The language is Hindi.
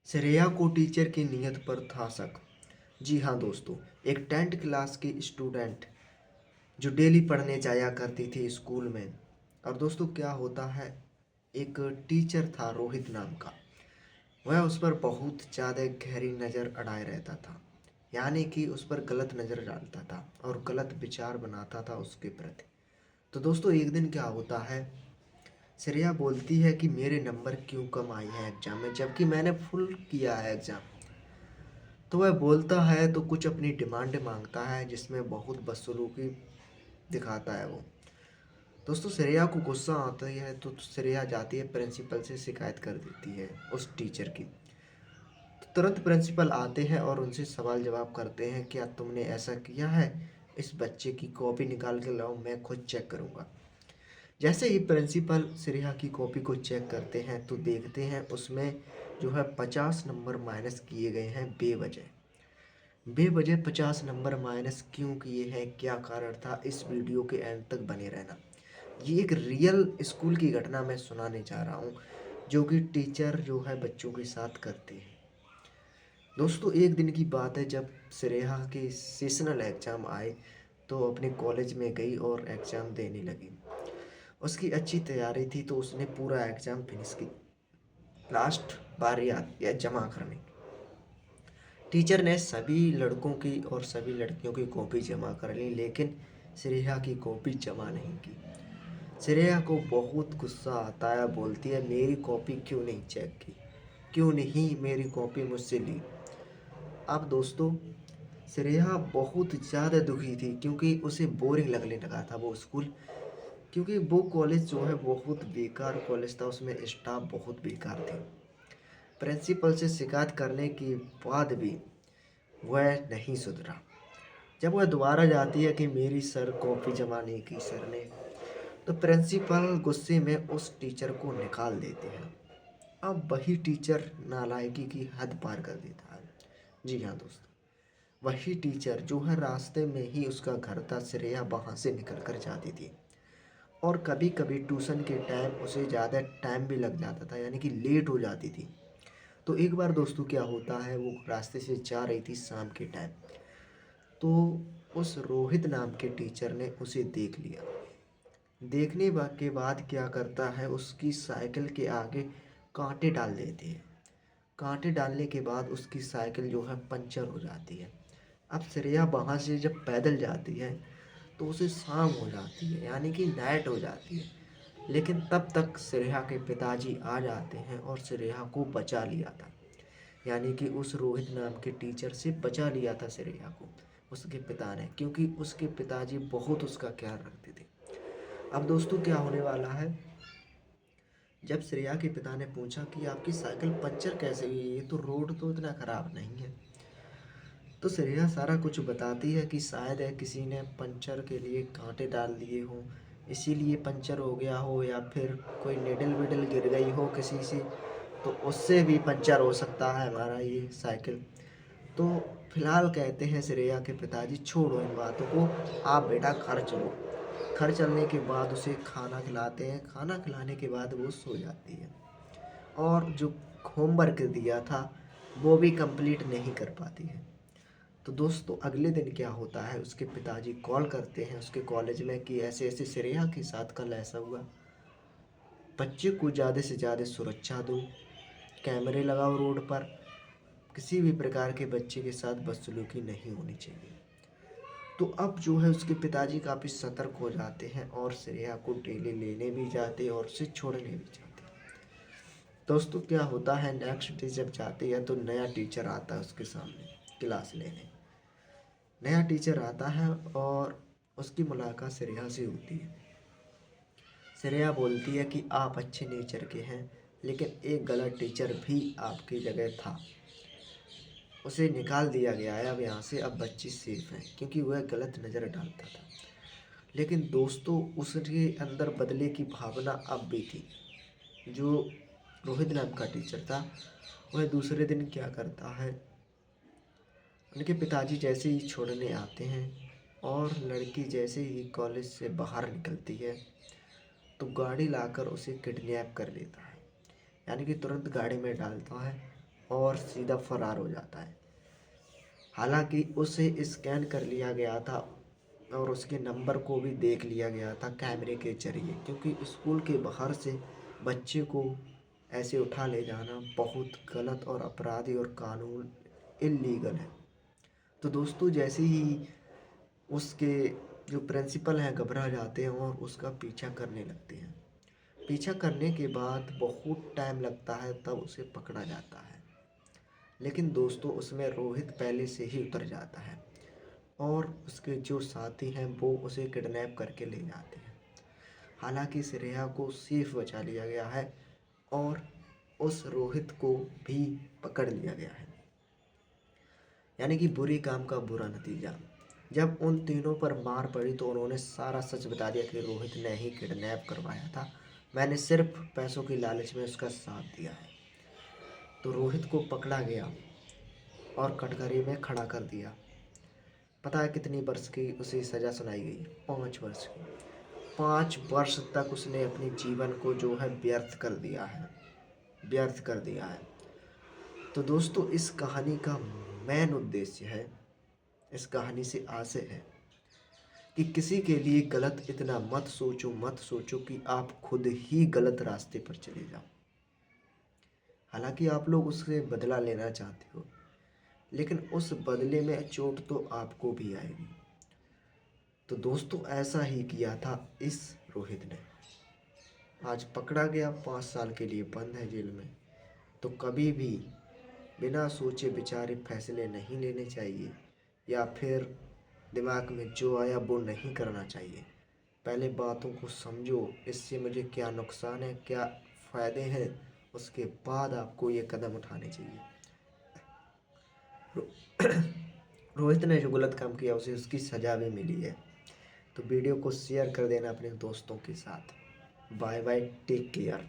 श्रेया को टीचर की नीयत पर था शक। जी हाँ दोस्तों, एक 10th क्लास की स्टूडेंट जो डेली पढ़ने जाया करती थी स्कूल में। और दोस्तों क्या होता है, एक टीचर था रोहित नाम का। वह उस पर बहुत ज़्यादा गहरी नज़र अड़ाए रहता था, यानी कि उस पर गलत नज़र डालता था और गलत विचार बनाता था उसके प्रति। तो दोस्तों एक दिन क्या होता है, श्रेया बोलती है कि मेरे नंबर क्यों कम आए हैं एग्ज़ाम में, जबकि मैंने फुल किया है एग्ज़ाम। तो वह बोलता है तो कुछ अपनी डिमांड मांगता है, जिसमें बहुत बदसलूकी दिखाता है वो। दोस्तों श्रेया को गुस्सा आता है तो श्रेया जाती है प्रिंसिपल से शिकायत कर देती है उस टीचर की। तो तुरंत प्रिंसिपल आते हैं और उनसे सवाल जवाब करते हैं, क्या तुमने ऐसा किया है? इस बच्चे की कॉपी निकाल के लाओ, मैं खुद चेक करूँगा। जैसे ही प्रिंसिपल श्रेया की कॉपी को चेक करते हैं तो देखते हैं उसमें जो है 50 नंबर माइनस किए गए हैं बेवजह। बेवजह 50 नंबर माइनस क्यों किए हैं, क्या कारण था, इस वीडियो के एंड तक बने रहना। ये एक रियल स्कूल की घटना मैं सुनाने जा रहा हूँ, जो कि टीचर जो है बच्चों के साथ करते हैं। दोस्तों एक दिन की बात है, जब श्रेया के सेशनल एग्ज़ाम आए तो अपने कॉलेज में गई और एग्ज़ाम देने लगी। उसकी अच्छी तैयारी थी तो उसने पूरा एग्ज़ाम फिनिश की। लास्ट बारी आती है जमा करने की। टीचर ने सभी लड़कों की और सभी लड़कियों की कॉपी जमा कर ली, लेकिन श्रेया की कॉपी जमा नहीं की। श्रेया को बहुत गुस्सा आता है, बोलती है मेरी कॉपी क्यों नहीं चेक की, क्यों नहीं मेरी कॉपी मुझसे ली। अब दोस्तों श्रेया बहुत ज़्यादा दुखी थी, क्योंकि उसे बोरिंग लगने लगा था वो स्कूल। क्योंकि वो कॉलेज जो है बहुत बेकार कॉलेज था, उसमें स्टाफ बहुत बेकार थे। प्रिंसिपल से शिकायत करने के बाद भी वह नहीं सुधरा। जब वह दोबारा जाती है कि मेरी सर कॉपी जमा नहीं की सर ने, तो प्रिंसिपल गुस्से में उस टीचर को निकाल देते हैं। अब वही टीचर नालायकी की हद पार कर देता है। जी हाँ दोस्तों, वही टीचर जो है रास्ते में ही उसका घर था, श्रेया वहाँ से निकल कर जाती थी। और कभी कभी ट्यूशन के टाइम उसे ज़्यादा टाइम भी लग जाता था, यानी कि लेट हो जाती थी। तो एक बार दोस्तों क्या होता है, वो रास्ते से जा रही थी शाम के टाइम, तो उस रोहित नाम के टीचर ने उसे देख लिया। के बाद क्या करता है, उसकी साइकिल के आगे कांटे डाल देते हैं। कांटे डालने के बाद उसकी साइकिल जो है पंचर हो जाती है। अब श्रेया वहाँ से जब पैदल जाती है तो उसे शाम हो जाती है, यानी कि नाइट हो जाती है। लेकिन तब तक श्रेया के पिताजी आ जाते हैं और श्रेया को बचा लिया था, यानी कि उस रोहित नाम के टीचर से बचा लिया था श्रेया को उसके पिता ने, क्योंकि उसके पिताजी बहुत उसका ख्याल रखते थे। अब दोस्तों क्या होने वाला है, जब श्रेया के पिता ने पूछा कि आपकी साइकिल पंचर कैसे हुई, ये तो रोड तो इतना ख़राब नहीं है, तो श्रेया सारा कुछ बताती है कि शायद है किसी ने पंचर के लिए कांटे डाल दिए हों, इसीलिए पंचर हो गया हो, या फिर कोई निडल विडल गिर गई हो किसी से, तो उससे भी पंचर हो सकता है हमारा ये साइकिल। तो फिलहाल कहते हैं श्रेया के पिताजी छोड़ो इन बातों को, आप बेटा घर चलो। घर चलने के बाद उसे खाना खिलाते हैं, खाना खिलाने के बाद वो सो जाती है। और जो होमवर्क दिया था वो भी कंप्लीट नहीं कर पाती है। तो दोस्तों अगले दिन क्या होता है, उसके पिताजी कॉल करते हैं उसके कॉलेज में कि ऐसे ऐसे श्रेया के साथ कल ऐसा हुआ। बच्चे को ज़्यादा से ज़्यादा सुरक्षा दो, कैमरे लगाओ रोड पर, किसी भी प्रकार के बच्चे के साथ बदसलूकी नहीं होनी चाहिए। तो अब जो है उसके पिताजी काफ़ी सतर्क हो जाते हैं और श्रेया को डेली लेने भी जाते हैं और उसे छोड़ने भी जाते हैं। दोस्तों क्या होता है, नेक्स्ट डे जब जाते हैं तो नया टीचर आता है उसके सामने क्लास लेने। नया टीचर आता है और उसकी मुलाकात श्रेया से होती है। श्रेया बोलती है कि आप अच्छे नेचर के हैं, लेकिन एक गलत टीचर भी आपकी जगह था, उसे निकाल दिया गया है अब यहाँ से, अब बच्ची सेफ है, क्योंकि वह गलत नज़र डालता था। लेकिन दोस्तों उसके अंदर बदले की भावना अब भी थी। जो रोहित नाम का टीचर था, वह दूसरे दिन क्या करता है, उनके पिताजी जैसे ही छोड़ने आते हैं और लड़की जैसे ही कॉलेज से बाहर निकलती है तो गाड़ी लाकर उसे किडनैप कर लेता है, यानी कि तुरंत गाड़ी में डालता है और सीधा फरार हो जाता है। हालांकि उसे स्कैन कर लिया गया था और उसके नंबर को भी देख लिया गया था कैमरे के जरिए, क्योंकि स्कूल के बाहर से बच्चे को ऐसे उठा ले जाना बहुत गलत और अपराधी और कानून इल्लीगल है। तो दोस्तों जैसे ही उसके जो प्रिंसिपल हैं घबरा जाते हैं और उसका पीछा करने लगते हैं। पीछा करने के बाद बहुत टाइम लगता है, तब उसे पकड़ा जाता है। लेकिन दोस्तों उसमें रोहित पहले से ही उतर जाता है और उसके जो साथी हैं वो उसे किडनैप करके ले जाते हैं। हालांकि श्रेया को सेफ बचा लिया गया है और उस रोहित को भी पकड़ लिया गया है। यानी कि बुरी काम का बुरा नतीजा। जब उन तीनों पर मार पड़ी तो उन्होंने सारा सच बता दिया कि रोहित ने ही किडनैप करवाया था, मैंने सिर्फ पैसों की लालच में उसका साथ दिया है। तो रोहित को पकड़ा गया और कटघरे में खड़ा कर दिया। पता है कितनी वर्ष की उसे सज़ा सुनाई गई? 5 वर्ष की। 5 वर्ष तक उसने अपने जीवन को जो है व्यर्थ कर दिया है, व्यर्थ कर दिया है। तो दोस्तों इस कहानी का मेन उद्देश्य है, इस कहानी से आशय है कि किसी के लिए गलत इतना मत सोचो, मत सोचो कि आप खुद ही गलत रास्ते पर चले जाओ। हालांकि आप लोग उससे बदला लेना चाहते हो, लेकिन उस बदले में चोट तो आपको भी आएगी। तो दोस्तों ऐसा ही किया था इस रोहित ने। आज पकड़ा गया, 5 साल के लिए बंद है जेल में। तो कभी भी बिना सोचे विचारे फैसले नहीं लेने चाहिए, या फिर दिमाग में जो आया वो नहीं करना चाहिए। पहले बातों को समझो, इससे मुझे क्या नुकसान है, क्या फ़ायदे हैं, उसके बाद आपको ये कदम उठाने चाहिए। रोहित ने जो गलत काम किया उसे उसकी सज़ा भी मिली है। तो वीडियो को शेयर कर देना अपने दोस्तों के साथ। Bye bye, take care.